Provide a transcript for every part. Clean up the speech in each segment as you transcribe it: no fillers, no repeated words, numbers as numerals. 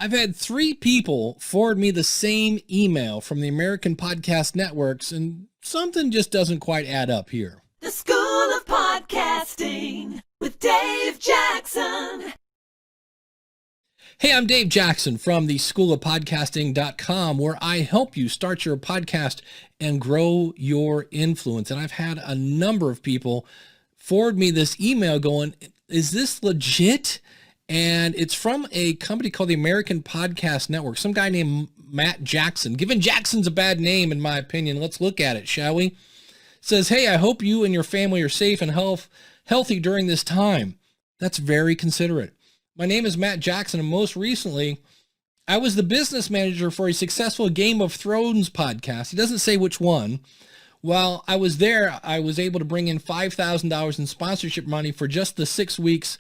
I've had 3 people forward me the same email from the American Podcast Networks, and something just doesn't quite add up here. The School of Podcasting with Dave Jackson. Hey, I'm Dave Jackson from the schoolofpodcasting.com, where I help you start your podcast and grow your influence. And I've had a number of people forward me this email going, is this legit? And it's from a company called the American Podcast Network, some guy named Matt Jackson. Given Jackson's a bad name, in my opinion, let's look at it, shall we? It says, hey, I hope you and your family are safe and healthy during this time. That's very considerate. My name is Matt Jackson, and most recently, I was the business manager for a successful Game of Thrones podcast. He doesn't say which one. While I was there, I was able to bring in $5,000 in sponsorship money for just the 6 weeks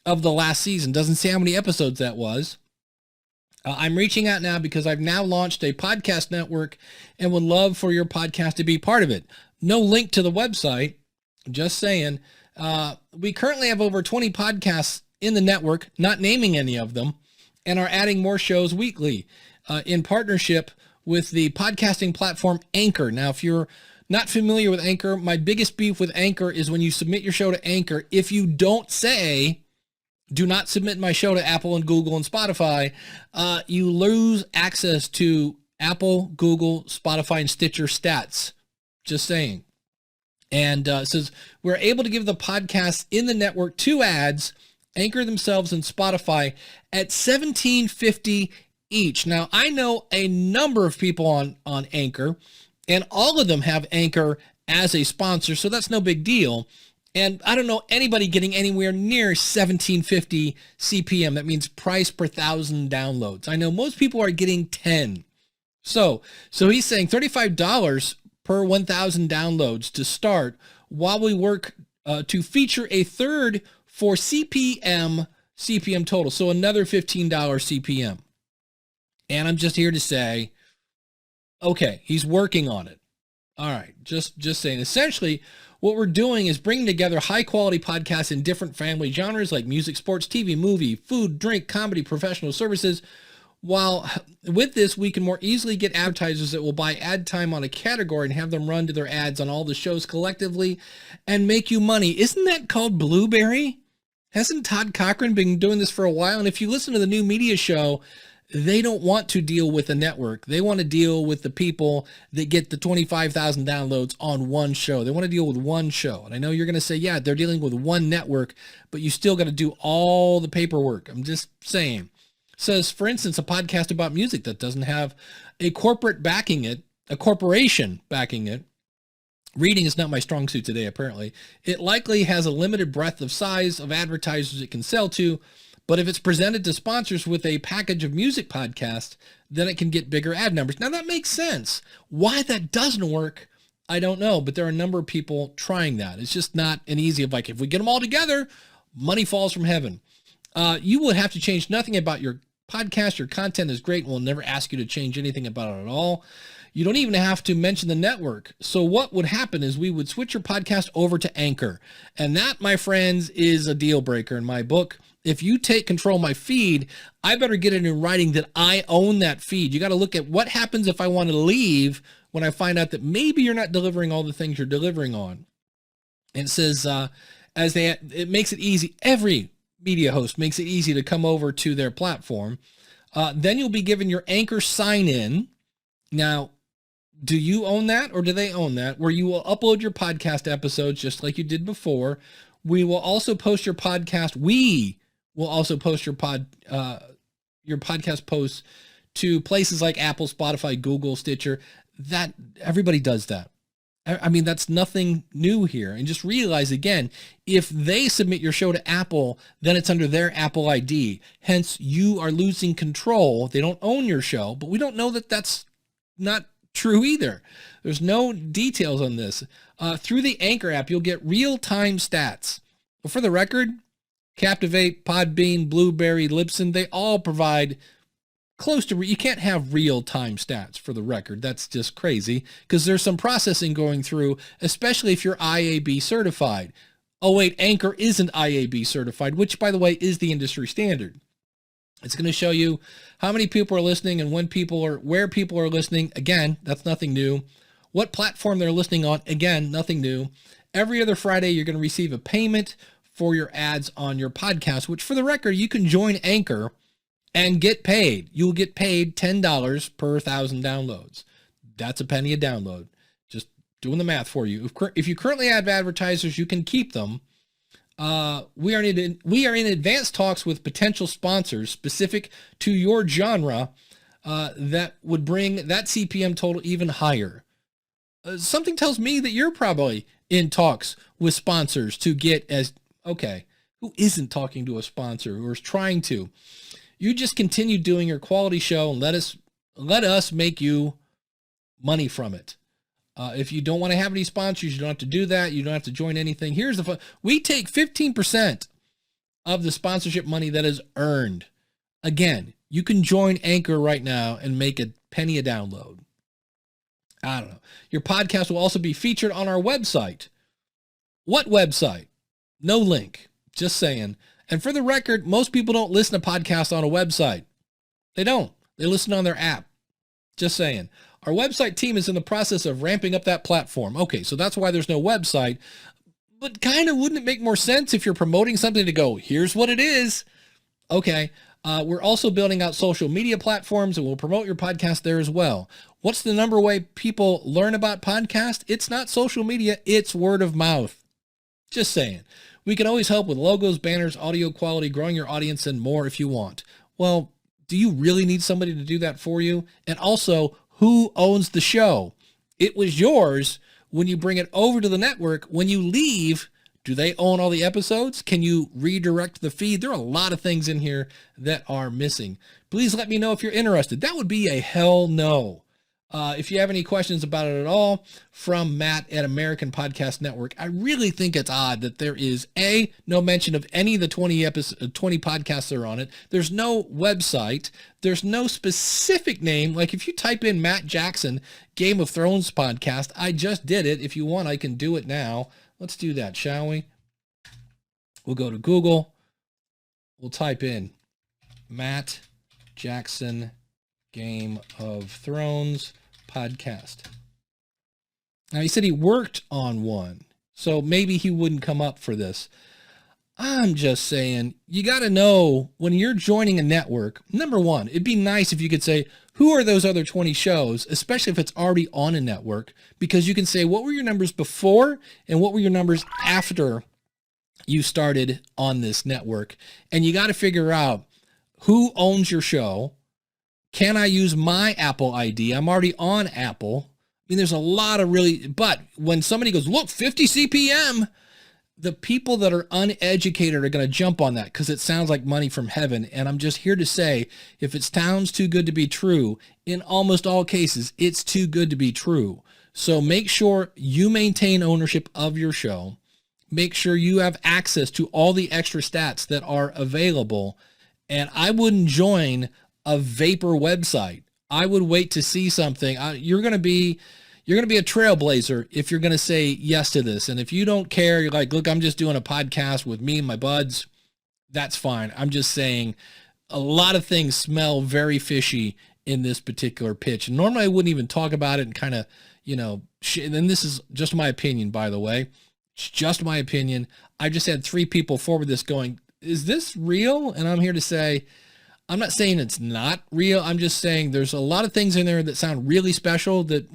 of the last season. Doesn't say how many episodes that was. I'm reaching out now because I've now launched a podcast network and would love for your podcast to be part of it. No link to the website, just saying. We currently have over 20 podcasts in the network, not naming any of them, and are adding more shows weekly in partnership with the podcasting platform Anchor. Now, if you're not familiar with Anchor, my biggest beef with Anchor is when you submit your show to Anchor, if you don't say, do not submit my show to Apple and Google and Spotify, you lose access to Apple, Google, Spotify, and Stitcher stats. Just saying. And it says, we're able to give the podcasts in the network 2 ads, Anchor themselves and Spotify, at $17.50 each. Now, I know a number of people on Anchor, and all of them have Anchor as a sponsor, so that's no big deal. And I don't know anybody getting anywhere near $17.50 CPM. That means price per 1,000 downloads. I know most people are getting 10. So he's saying $35 per 1,000 downloads to start, while we work to feature a third for CPM total. So another $15 CPM. And I'm just here to say, okay, he's working on it. All right, just saying. Essentially, what we're doing is bringing together high-quality podcasts in different family genres like music, sports, TV, movie, food, drink, comedy, professional services. While with this, we can more easily get advertisers that will buy ad time on a category and have them run to their ads on all the shows collectively and make you money. Isn't that called Blueberry? Hasn't Todd Cochran been doing this for a while? And if you listen to the new media show, they don't want to deal with a network. They want to deal with the people that get the 25,000 downloads on one show. They want to deal with one show. And I know you're going to say, yeah, they're dealing with one network, but you still got to do all the paperwork. I'm just saying. It says, for instance, a podcast about music that doesn't have a corporate backing it, a corporation backing it. Reading is not my strong suit today, apparently. It likely has a limited breadth of size of advertisers it can sell to, but if it's presented to sponsors with a package of music podcasts, then it can get bigger ad numbers. Now, that makes sense. Why that doesn't work, I don't know, but there are a number of people trying that. It's just not an easy, like, if we get them all together, money falls from heaven. You would have to change nothing about your podcast. Your content is great. We'll never ask you to change anything about it at all. You don't even have to mention the network. So what would happen is we would switch your podcast over to Anchor. And that, my friends, is a deal breaker in my book. If you take control of my feed, I better get it in writing that I own that feed. You got to look at what happens if I want to leave when I find out that maybe you're not delivering all the things you're delivering on. And it says, it makes it easy. Every media host makes it easy to come over to their platform. Then you'll be given your Anchor sign-in. Now, do you own that or do they own that? Where you will upload your podcast episodes just like you did before. We will also post your podcast. We will also post your podcast posts to places like Apple, Spotify, Google, Stitcher. That everybody does that. I mean, that's nothing new here. And just realize again, if they submit your show to Apple, then it's under their Apple ID. Hence, you are losing control. They don't own your show, but we don't know that that's not true either. There's no details on this. Through the Anchor app, you'll get real-time stats. But for the record, Captivate, Podbean, Blueberry, Libsyn, they all provide close to, you can't have real-time stats for the record. That's just crazy because there's some processing going through, especially if you're IAB certified. Oh wait, Anchor isn't IAB certified, which by the way is the industry standard. It's going to show you how many people are listening and where people are listening. Again, that's nothing new. What platform they're listening on. Again, nothing new. Every other Friday, you're going to receive a payment for your ads on your podcast, which for the record, you can join Anchor and get paid. You'll get paid $10 per 1,000 downloads. That's a penny a download. Just doing the math for you. If you currently have advertisers, you can keep them. We are in advanced talks with potential sponsors specific to your genre that would bring that CPM total even higher. Something tells me that you're probably in talks with sponsors to get okay, who isn't talking to a sponsor or is trying to? You just continue doing your quality show and let us make you money from it. If you don't want to have any sponsors, you don't have to do that. You don't have to join anything. Here's the fun. We take 15% of the sponsorship money that is earned. Again, you can join Anchor right now and make a penny a download. I don't know. Your podcast will also be featured on our website. What website? No link. Just saying. And for the record, most people don't listen to podcasts on a website. They don't. They listen on their app. Just saying. Our website team is in the process of ramping up that platform. Okay, so that's why there's no website. But kind of wouldn't it make more sense if you're promoting something to go, here's what it is? Okay. We're also building out social media platforms, and we'll promote your podcast there as well. What's the number way people learn about podcasts? It's not social media, it's word of mouth. Just saying. We can always help with logos, banners, audio quality, growing your audience, and more if you want. Well, do you really need somebody to do that for you? And also, who owns the show? It was yours when you bring it over to the network. When you leave, do they own all the episodes? Can you redirect the feed? There are a lot of things in here that are missing. Please let me know if you're interested. That would be a hell no. If you have any questions about it at all, from Matt at American Podcast Network. I really think it's odd that there is no mention of any of the 20 podcasts that are on it. There's no website. There's no specific name. Like if you type in Matt Jackson, Game of Thrones podcast, I just did it. If you want, I can do it now. Let's do that, shall we? We'll go to Google. We'll type in Matt Jackson, Game of Thrones podcast. Now, he said he worked on one, so maybe he wouldn't come up for this. I'm just saying, you got to know when you're joining a network, number one, it'd be nice if you could say, who are those other 20 shows, especially if it's already on a network, because you can say, what were your numbers before and what were your numbers after you started on this network? And you got to figure out who owns your show. Can I use my Apple ID? I'm already on Apple. I mean, there's a lot of but when somebody goes, look, 50 CPM, the people that are uneducated are going to jump on that because it sounds like money from heaven. And I'm just here to say, if it sounds too good to be true, in almost all cases, it's too good to be true. So make sure you maintain ownership of your show. Make sure you have access to all the extra stats that are available. And I wouldn't join a vapor website. I would wait to see something. You're going to be a trailblazer if you're going to say yes to this. And if you don't care, you're like, look, I'm just doing a podcast with me and my buds. That's fine. I'm just saying a lot of things smell very fishy in this particular pitch. And normally I wouldn't even talk about it and kind of, and this is just my opinion, by the way. It's just my opinion. I just had 3 people forward this going, is this real? And I'm here to say, I'm not saying it's not real. I'm just saying there's a lot of things in there that sound really special that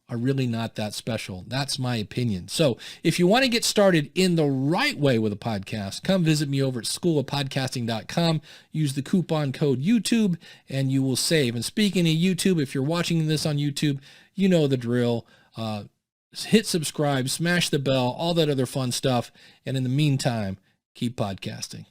are really not that special. That's my opinion. So if you want to get started in the right way with a podcast, come visit me over at schoolofpodcasting.com. Use the coupon code YouTube and you will save. And speaking of YouTube, if you're watching this on YouTube, you know the drill. Hit subscribe, smash the bell, all that other fun stuff. And in the meantime, keep podcasting.